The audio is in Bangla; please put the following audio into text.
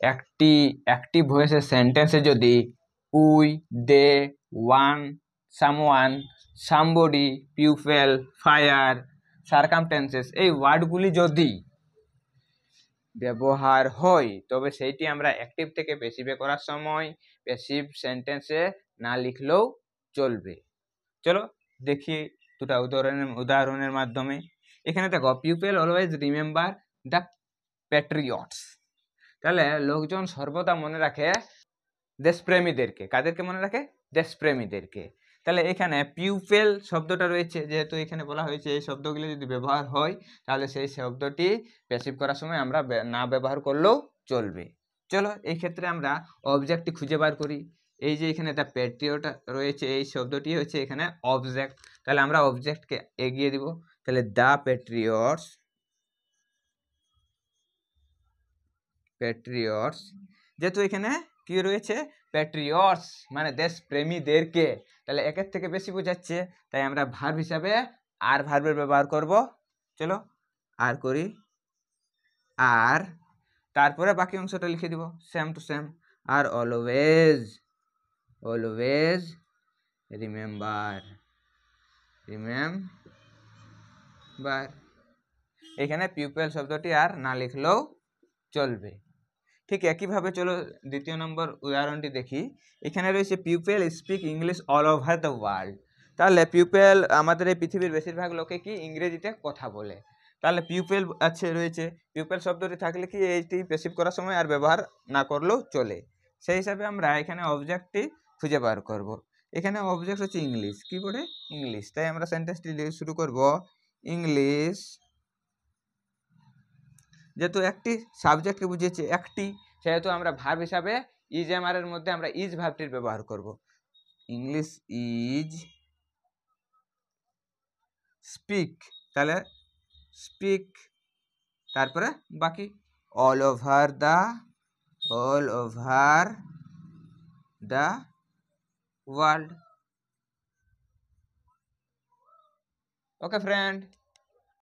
একটি অ্যাক্টিভ ভয়েসের সেন্টেন্সে যদি we, they, one, someone, somebody, people, fire, circumstances এই ওয়ার্ডগুলি যদি ব্যবহার হয় তবে সেইটি আমরা অ্যাক্টিভ থেকে প্যাসিভে করার সময় প্যাসিভ সেন্টেন্সে না লিখলেও চলবে। চলো দেখি দুটা উদাহরণের মাধ্যমে। এখানে দেখো, people always remember the Patriots, তাহলে লোকজন সর্বদা মনে রাখে দেশপ্রেমীদেরকে। কাদেরকে মনে রাখে? দেশপ্রেমীদেরকে। তাহলে এখানে পিউপেল শব্দটা রয়েছে, যেহেতু এখানে বলা হয়েছে এই শব্দগুলি যদি ব্যবহার হয় তাহলে সেই শব্দটি প্যাসিভ করার সময় আমরা না ব্যবহার করলেও চলবে। চলো এই ক্ষেত্রে আমরা অবজেক্টটি খুঁজে বার করি। এই যে এখানে দ্য প্যাট্রিয়ট রয়েছে, এই শব্দটি হচ্ছে এখানে অবজেক্ট, তাহলে আমরা অবজেক্টকে এগিয়ে দিব। তাহলে দ্য প্যাট্রিয়টস, যেহেতু এখানে কি রয়েছে প্যাট্রিয়টস মানে দেশপ্রেমীদেরকে, তাহলে একের থেকে বেশি বোঝাচ্ছে, তাই আমরা ভার্ব হিসাবে আর ভার্বের ব্যবহার করব। চলো আর করি, আর তারপরে বাকি অংশটা লিখে দিব সেম টু সেম। আর অলওয়েজ রিমেম্বার, এখানে পিপল শব্দটি আর না লিখলেও চলবে। ঠিক একইভাবে চলো দ্বিতীয় নম্বর উদাহরণটি দেখি। এখানে রয়েছে people speak English all over the world, তাহলে পিপল আমাদের এই পৃথিবীর বেশিরভাগ লোকে কি ইংরেজিতে কথা বলে। তাহলে পিপল রয়েছে, পিপল শব্দটি থাকলে কি এইটি প্যাসিভ করার সময় আর ব্যবহার না করলেও চলে। সেই হিসাবে আমরা এখানে অবজেক্টটি খুঁজে বার করব। এখানে অবজেক্ট হচ্ছে ইংলিশ, কি করে ইংলিশ, তাই আমরা সেন্টেন্সটি শুরু করব ইংলিশ। যেহেতু একটি সাবজেক্টকে বুঝিয়েছে একটি, সেহেতু আমরা ভার্ব হিসাবে ইজ এমআর এর মধ্যে আমরা ইজ ভার্বটির ব্যবহার করব। ইংলিশ ইজ স্পিক, তাহলে স্পিক, তারপরে বাকি all over the world. Okay friend.